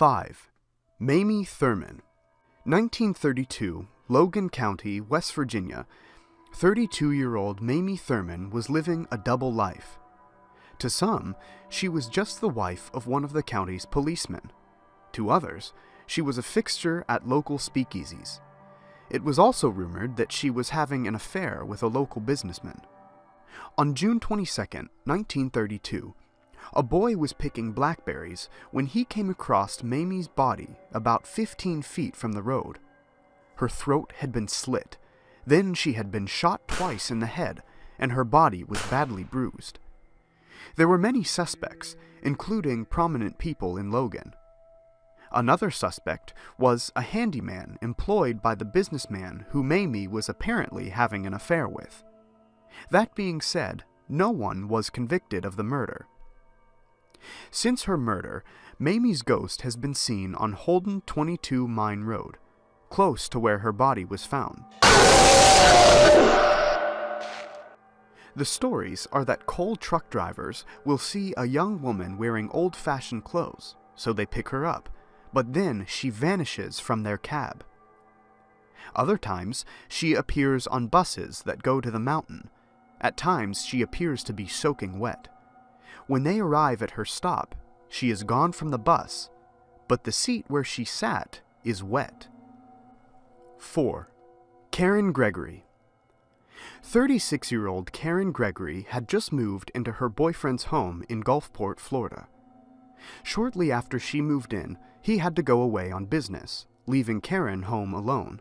5. Mamie Thurman. 1932, Logan County, West Virginia. 32-year-old Mamie Thurman was living a double life. To some, she was just the wife of one of the county's policemen. To others, she was a fixture at local speakeasies. It was also rumored that she was having an affair with a local businessman. On June 22, 1932, a boy was picking blackberries when he came across Mamie's body about 15 feet from the road. Her throat had been slit, then she had been shot twice in the head, and her body was badly bruised. There were many suspects, including prominent people in Logan. Another suspect was a handyman employed by the businessman who Mamie was apparently having an affair with. That being said, no one was convicted of the murder. Since her murder, Mamie's ghost has been seen on Holden 22 Mine Road, close to where her body was found. The stories are that coal truck drivers will see a young woman wearing old-fashioned clothes, so they pick her up, but then she vanishes from their cab. Other times, she appears on buses that go to the mountain. At times, she appears to be soaking wet. When they arrive at her stop, she is gone from the bus, but the seat where she sat is wet. 4. Karen Gregory. 36-year-old Karen Gregory had just moved into her boyfriend's home in Gulfport, Florida. Shortly after she moved in, he had to go away on business, leaving Karen home alone.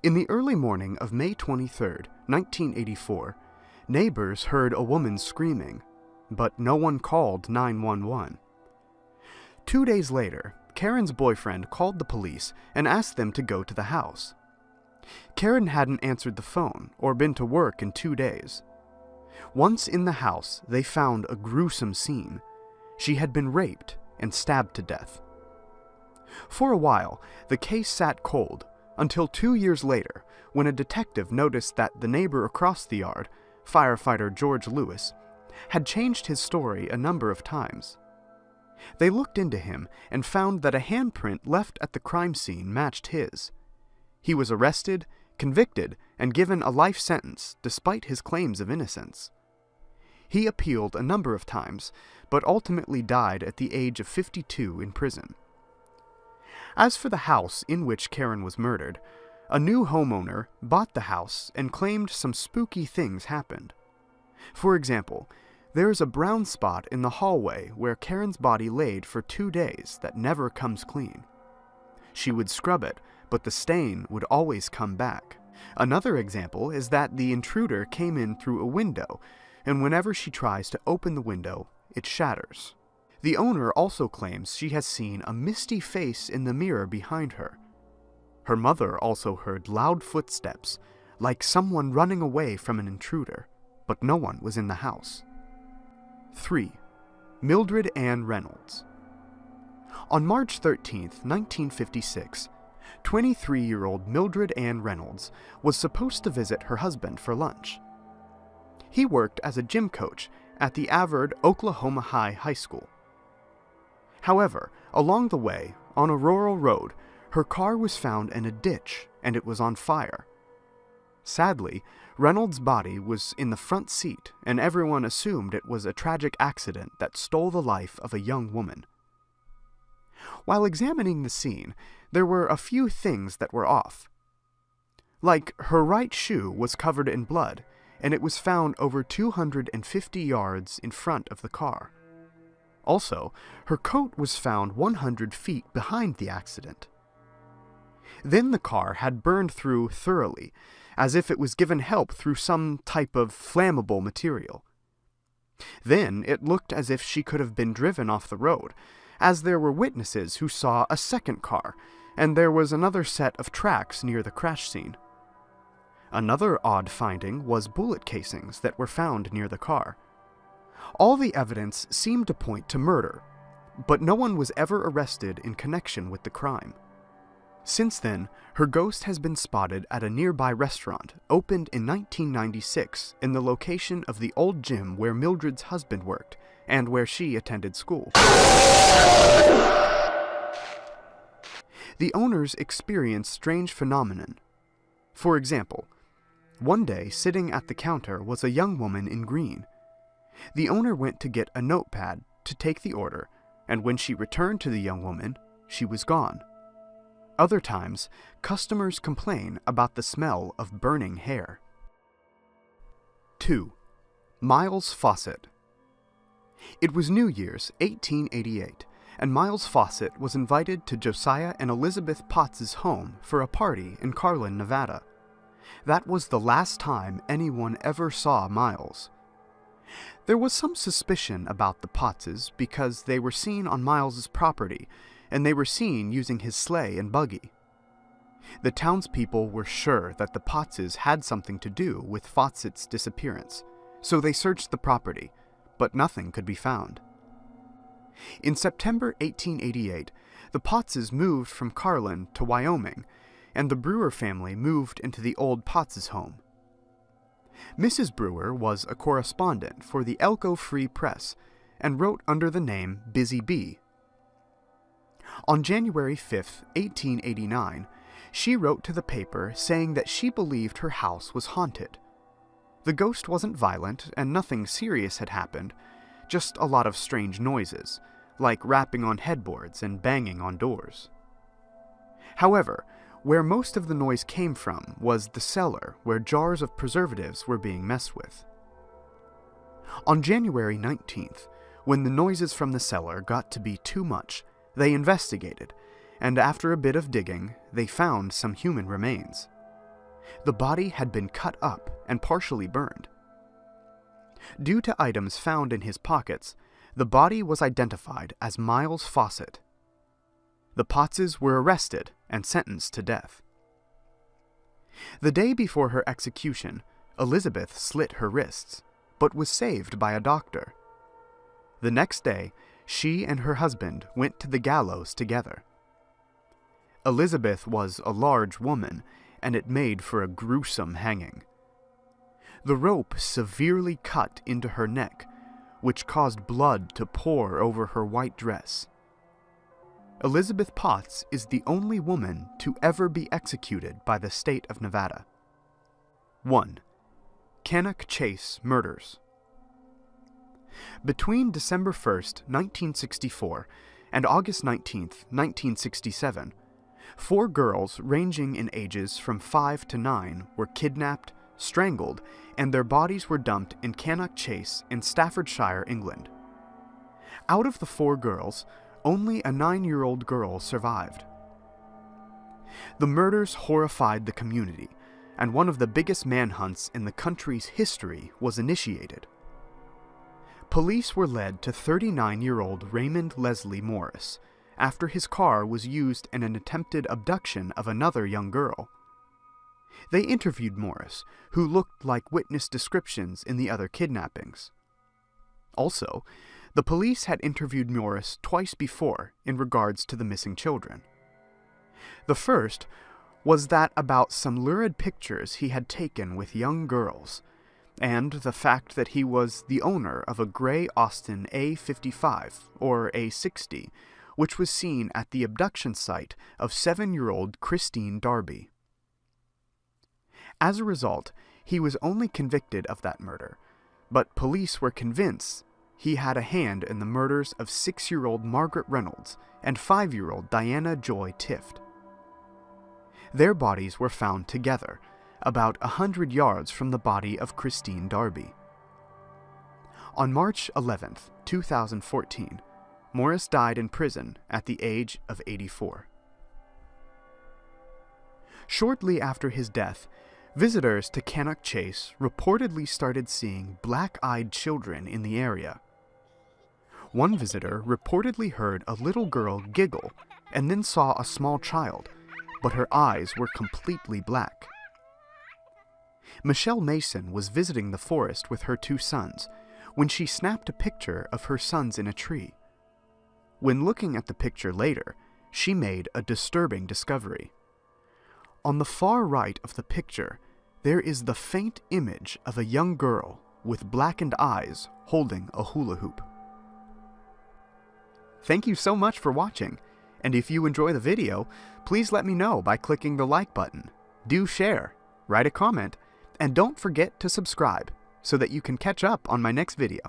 In the early morning of May 23, 1984, neighbors heard a woman screaming, but no one called 911. 2 days later, Karen's boyfriend called the police and asked them to go to the house. Karen hadn't answered the phone or been to work in 2 days. Once in the house, they found a gruesome scene. She had been raped and stabbed to death. For a while, the case sat cold, until 2 years later, when a detective noticed that the neighbor across the yard, firefighter George Lewis, had changed his story a number of times. They looked into him and found that a handprint left at the crime scene matched his. He was arrested, convicted, and given a life sentence despite his claims of innocence. He appealed a number of times, but ultimately died at the age of 52 in prison. As for the house in which Karen was murdered, a new homeowner bought the house and claimed some spooky things happened. For example, there is a brown spot in the hallway where Karen's body laid for 2 days that never comes clean. She would scrub it, but the stain would always come back. Another example is that the intruder came in through a window, and whenever she tries to open the window, it shatters. The owner also claims she has seen a misty face in the mirror behind her. Her mother also heard loud footsteps, like someone running away from an intruder, but no one was in the house. 3. Mildred and Reynolds. On March 13, 1956, 23-year-old Mildred and Reynolds was supposed to visit her husband for lunch. He worked as a gym coach at the Avard, Oklahoma High School. However, along the way, on a rural road, her car was found in a ditch and it was on fire. Sadly, Reynolds' body was in the front seat and everyone assumed it was a tragic accident that stole the life of a young woman. While examining the scene, there were a few things that were off. Like, her right shoe was covered in blood, and it was found over 250 yards in front of the car. Also, her coat was found 100 feet behind the accident. Then the car had burned through thoroughly, as if it was given help through some type of flammable material. Then it looked as if she could have been driven off the road, as there were witnesses who saw a second car, and there was another set of tracks near the crash scene. Another odd finding was bullet casings that were found near the car. All the evidence seemed to point to murder, but no one was ever arrested in connection with the crime. Since then, her ghost has been spotted at a nearby restaurant opened in 1996 in the location of the old gym where Mildred's husband worked and where she attended school. The owners experienced strange phenomenon. For example, one day sitting at the counter was a young woman in green. The owner went to get a notepad to take the order, and when she returned to the young woman, she was gone. Other times, customers complain about the smell of burning hair. 2. Miles Faucet. It was New Year's, 1888, and Miles Faucet was invited to Josiah and Elizabeth Potts's home for a party in Carlin, Nevada. That was the last time anyone ever saw Miles. There was some suspicion about the Pottses because they were seen on Miles's property, and they were seen using his sleigh and buggy. The townspeople were sure that the Pottses had something to do with Faucet's disappearance, so they searched the property, but nothing could be found. In September 1888, the Pottses moved from Carlin to Wyoming, and the Brewer family moved into the old Pottses home. Mrs. Brewer was a correspondent for the Elko Free Press and wrote under the name Busy Bee. On January 5, 1889, she wrote to the paper saying that she believed her house was haunted. The ghost wasn't violent and nothing serious had happened, just a lot of strange noises, like rapping on headboards and banging on doors. However, where most of the noise came from was the cellar where jars of preservatives were being messed with. On January 19th, when the noises from the cellar got to be too much, they investigated, and after a bit of digging, they found some human remains. The body had been cut up and partially burned. Due to items found in his pockets, the body was identified as Miles Faucet. The Pottses were arrested and sentenced to death. The day before her execution, Elizabeth slit her wrists, but was saved by a doctor. The next day, she and her husband went to the gallows together. Elizabeth was a large woman, and it made for a gruesome hanging. The rope severely cut into her neck, which caused blood to pour over her white dress. Elizabeth Potts is the only woman to ever be executed by the state of Nevada. 1. Cannock Chase Murders. Between December 1, 1964, and August 19, 1967, 4 girls ranging in ages from 5 to 9 were kidnapped, strangled, and their bodies were dumped in Cannock Chase in Staffordshire, England. Out of the 4 girls, only a 9-year-old girl survived. The murders horrified the community, and one of the biggest manhunts in the country's history was initiated. Police were led to 39-year-old Raymond Leslie Morris after his car was used in an attempted abduction of another young girl. They interviewed Morris, who looked like witness descriptions in the other kidnappings. Also, the police had interviewed Morris twice before in regards to the missing children. The first was that about some lurid pictures he had taken with young girls, and the fact that he was the owner of a gray Austin A55 or A60, which was seen at the abduction site of 7-year-old Christine Darby. As a result, he was only convicted of that murder, but police were convinced he had a hand in the murders of 6-year-old Margaret Reynolds and 5-year-old Diana Joy Tift. Their bodies were found together, about 100 yards from the body of Christine Darby. On March 11, 2014, Morris died in prison at the age of 84. Shortly after his death, visitors to Cannock Chase reportedly started seeing black-eyed children in the area. One visitor reportedly heard a little girl giggle and then saw a small child, but her eyes were completely black. Michelle Mason was visiting the forest with her 2 sons when she snapped a picture of her sons in a tree. When looking at the picture later, she made a disturbing discovery. On the far right of the picture, there is the faint image of a young girl with blackened eyes holding a hula hoop. Thank you so much for watching. And if you enjoy the video, please let me know by clicking the like button. Do share, write a comment, and don't forget to subscribe so that you can catch up on my next video.